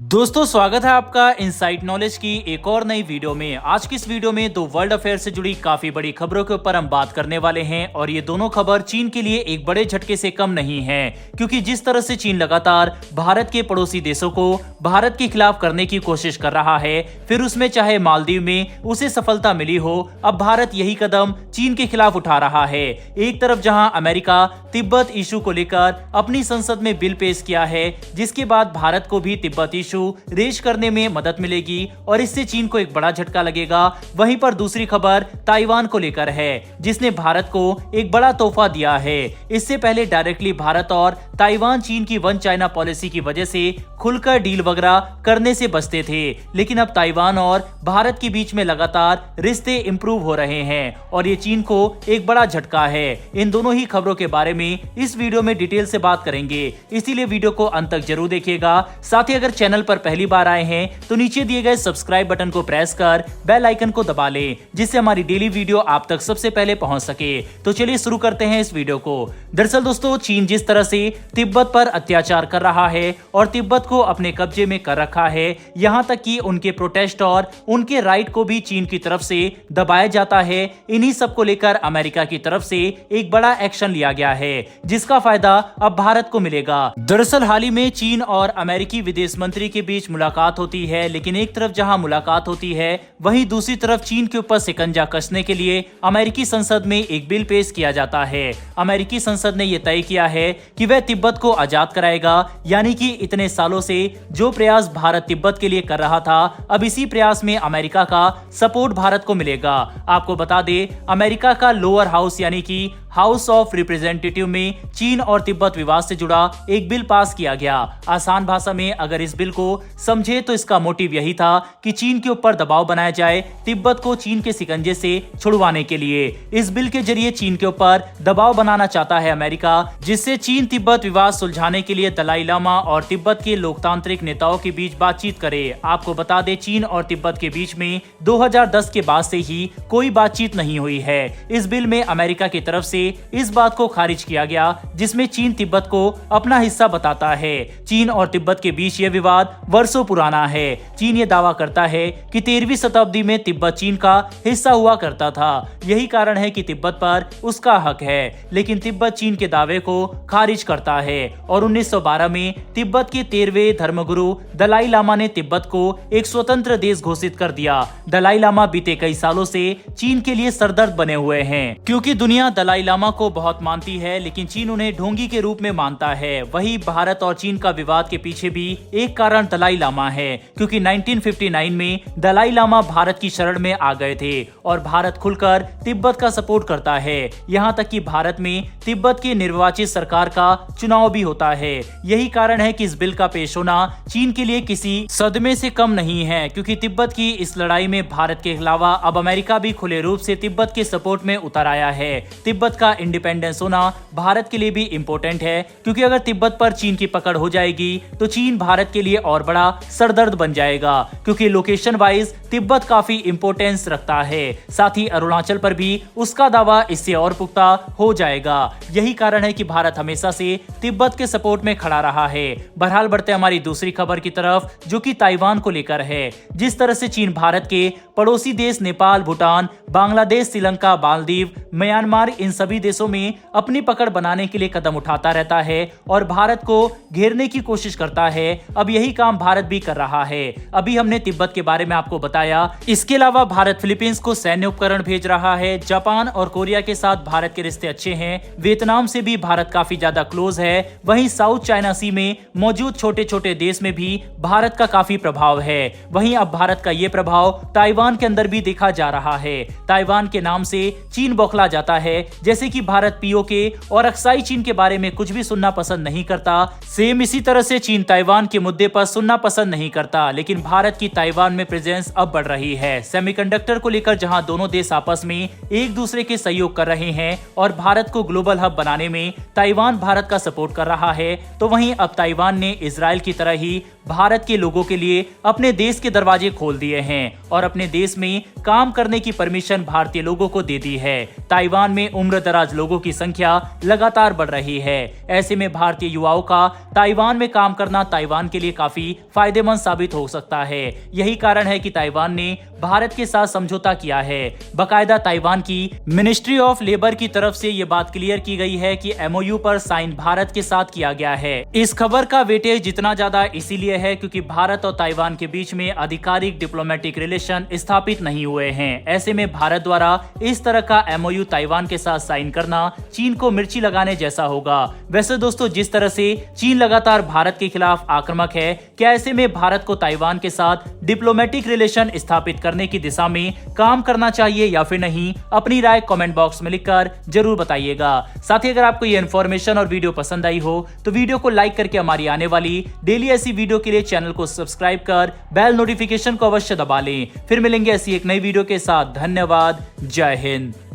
दोस्तों स्वागत है आपका इनसाइट नॉलेज की एक और नई वीडियो में। आज की इस वीडियो में दो वर्ल्ड अफेयर से जुड़ी काफी बड़ी खबरों के ऊपर हम बात करने वाले हैं और ये दोनों खबर चीन के लिए एक बड़े झटके से कम नहीं है, क्योंकि जिस तरह से चीन लगातार भारत के पड़ोसी देशों को भारत के खिलाफ करने की कोशिश कर रहा है, फिर उसमें चाहे मालदीव में उसे सफलता मिली हो, अब भारत यही कदम चीन के खिलाफ उठा रहा है। एक तरफ जहां अमेरिका तिब्बत इशू को लेकर अपनी संसद में बिल पेश किया है, जिसके बाद भारत को भी तिब्बत इशू रेज करने में मदद मिलेगी और इससे चीन को एक बड़ा झटका लगेगा। वहीं पर दूसरी खबर ताइवान को लेकर है, जिसने भारत को एक बड़ा तोहफा दिया है। इससे पहले डायरेक्टली भारत और ताइवान चीन की वन चाइना पॉलिसी की वजह से खुलकर डील वगैरह करने से बचते थे, लेकिन अब ताइवान और भारत के बीच में लगातार रिश्ते इंप्रूव हो रहे हैं और ये चीन को एक बड़ा झटका है। इन दोनों ही खबरों के बारे में इस वीडियो में डिटेल से बात करेंगे, इसीलिए वीडियो को अंत तक जरूर देखिएगा। साथ ही अगर चैनल पर पहली बार आए हैं तो नीचे दिए गए सब्सक्राइब बटन को प्रेस कर बेल आइकन को दबा लें, जिससे हमारी डेली वीडियो आप तक सबसे पहले पहुंच सके। तो चलिए शुरू करते हैं इस वीडियो को। दरअसल दोस्तों, चीन जिस तरह से तिब्बत पर अत्याचार कर रहा है और तिब्बत को अपने कब्जे में कर रखा है, यहां तक कि उनके प्रोटेस्ट और उनके राइट को भी चीन की तरफ से दबाया जाता है। इन्हीं सब को लेकर अमेरिका की तरफ से एक बड़ा एक्शन लिया गया है, जिसका फायदा अब भारत को मिलेगा। दरअसल हाल ही में चीन और अमेरिकी विदेश मंत्री के बीच मुलाकात होती है, लेकिन एक तरफ जहां मुलाकात होती है, वहीं दूसरी तरफ चीन के ऊपर शिकंजा कसने के लिए अमेरिकी संसद में एक बिल पेश किया जाता है। अमेरिकी संसद ने यह तय किया है कि वह तिब्बत को आजाद कराएगा, यानी कि इतने सालों से जो प्रयास भारत तिब्बत के लिए कर रहा था, अब इसी प्रयास में अमेरिका का सपोर्ट भारत को मिलेगा। आपको बता दें, अमेरिका का लोअर हाउस यानी कि हाउस ऑफ रिप्रेजेंटेटिव में चीन और तिब्बत विवाद से जुड़ा एक बिल पास किया गया। आसान भाषा में अगर इस बिल को समझे तो इसका मोटिव यही था कि चीन के ऊपर दबाव बनाया जाए तिब्बत को चीन के शिकंजे से छुड़वाने के लिए। इस बिल के जरिए चीन के ऊपर दबाव बनाना चाहता है अमेरिका, जिससे चीन तिब्बत विवाद सुलझाने के लिए दलाई लामा और तिब्बत के लोकतांत्रिक नेताओं के बीच बातचीत करे। आपको बता दें, चीन और तिब्बत के बीच में 2010 के बाद से ही कोई बातचीत नहीं हुई है। इस बिल में अमेरिका की तरफ से इस बात को खारिज किया गया, जिसमें चीन तिब्बत को अपना हिस्सा बताता है। चीन और तिब्बत के बीच यह विवाद वर्षों पुराना है। चीन ये दावा करता है कि 13वीं शताब्दी में तिब्बत चीन का हिस्सा हुआ करता था, यही कारण है कि तिब्बत पर उसका हक है, लेकिन तिब्बत चीन के दावे को खारिज करता है और 1912 में तिब्बत के 13वें धर्मगुरु दलाई लामा ने तिब्बत को एक स्वतंत्र देश घोषित कर दिया। दलाई लामा बीते कई सालों से चीन के लिए सरदर्द बने हुए हैं, क्योंकि दुनिया दलाई लामा को बहुत मानती है, लेकिन चीन उन्हें ढोंगी के रूप में मानता है। वही भारत और चीन का विवाद के पीछे भी एक कारण दलाई लामा है, क्योंकि 1959 में दलाई लामा भारत की शरण में आ गए थे और भारत खुलकर तिब्बत का सपोर्ट करता है। यहाँ तक कि भारत में तिब्बत की निर्वाचित सरकार का चुनाव भी होता है। यही कारण है कि इस बिल का पेश होना चीन के लिए किसी सदमे से कम नहीं है, क्योंकि तिब्बत की इस लड़ाई में भारत के अलावा अब अमेरिका भी खुले रूप से तिब्बत के सपोर्ट में उतर आया है। तिब्बत का इंडिपेंडेंस होना भारत के लिए भी इम्पोर्टेंट है, क्योंकि अगर तिब्बत पर चीन की पकड़ हो जाएगी तो चीन भारत के लिए और बड़ा सरदर्द बन जाएगा, क्योंकि लोकेशन वाइज तिब्बत काफी इंपोर्टेंस रखता है। साथ ही अरुणाचल पर भी उसका दावा इससे और पुख्ता हो जाएगा। यही कारण है कि भारत हमेशा से तिब्बत के सपोर्ट में खड़ा रहा है। बहरहाल बढ़ते हमारी दूसरी खबर की तरफ, जो कि ताइवान को लेकर है। जिस तरह से चीन भारत के पड़ोसी देश नेपाल, भूटान, बांग्लादेश, श्रीलंका, मालदीव, म्यांमार, इन सभी देशों में अपनी पकड़ बनाने के लिए कदम उठाता रहता है और भारत को घेरने की कोशिश करता है, अब यही काम भारत भी कर रहा है। अभी हमने तिब्बत के बारे में आपको बताया। इसके अलावा भारत फिलीपींस को सैन्य उपकरण भेज रहा है। जापान और कोरिया के साथ भारत के रिश्ते अच्छे हैं। वियतनाम से भी भारत काफी ज्यादा क्लोज है। वहीं साउथ चाइना सी में मौजूद छोटे छोटे देश में भी भारत का काफी प्रभाव है। वहीं अब भारत का ये प्रभाव ताइवान के अंदर भी देखा जा रहा है। ताइवान के नाम से चीन बौखला जाता है, जैसे कि भारत पीओके और अक्साई चीन के बारे में कुछ भी सुनना पसंद नहीं करता। सेम इसी तरह से चीन ताइवान के मुद्दे पर सुनना पसंद नहीं करता, लेकिन भारत की ताइवान में प्रेजेंस अब अब बढ़ रही है। सेमीकंडक्टर को लेकर जहां दोनों देश आपस में एक दूसरे के सहयोग कर रहे हैं और भारत को ग्लोबल हब बनाने में ताइवान भारत का सपोर्ट कर रहा है, तो वहीं अब ताइवान ने इजराइल की तरह ही भारत के लोगों के लिए अपने देश के दरवाजे खोल दिए हैं और अपने देश में काम करने की परमिशन भारतीय लोगों को दे दी है। ताइवान में उम्र दराज लोगों की संख्या लगातार बढ़ रही है। ऐसे में भारतीय युवाओं का ताइवान में काम करना ताइवान के लिए काफी फायदेमंद साबित हो सकता है। यही कारण है कि ताइवान ने भारत के साथ समझौता किया है। बकायदा ताइवान की मिनिस्ट्री ऑफ लेबर की तरफ से ये बात क्लियर की गई है कि एमओयू पर साइन भारत के साथ किया गया है। इस खबर का वेटेज जितना ज्यादा इसीलिए है क्योंकि भारत और ताइवान के बीच में आधिकारिक डिप्लोमेटिक रिलेशन स्थापित नहीं हुए हैं। ऐसे में भारत द्वारा इस तरह का एमओयू ताइवान के साथ साइन करना चीन को मिर्ची लगाने जैसा होगा। वैसे दोस्तों, जिस तरह से चीन लगातार भारत के खिलाफ आक्रामक है, क्या ऐसे में भारत को ताइवान के साथ डिप्लोमेटिक रिलेशन स्थापित करने की दिशा में काम करना चाहिए या फिर नहीं? अपनी राय कमेंट बॉक्स में लिखकर जरूर बताइएगा। साथ ही अगर आपको ये इन्फॉर्मेशन और वीडियो पसंद आई हो तो वीडियो को लाइक करके हमारी आने वाली डेली ऐसी वीडियो के लिए चैनल को सब्सक्राइब कर बेल नोटिफिकेशन को अवश्य दबा लें। फिर मिलेंगे ऐसी एक नई वीडियो के साथ। धन्यवाद। जय हिंद।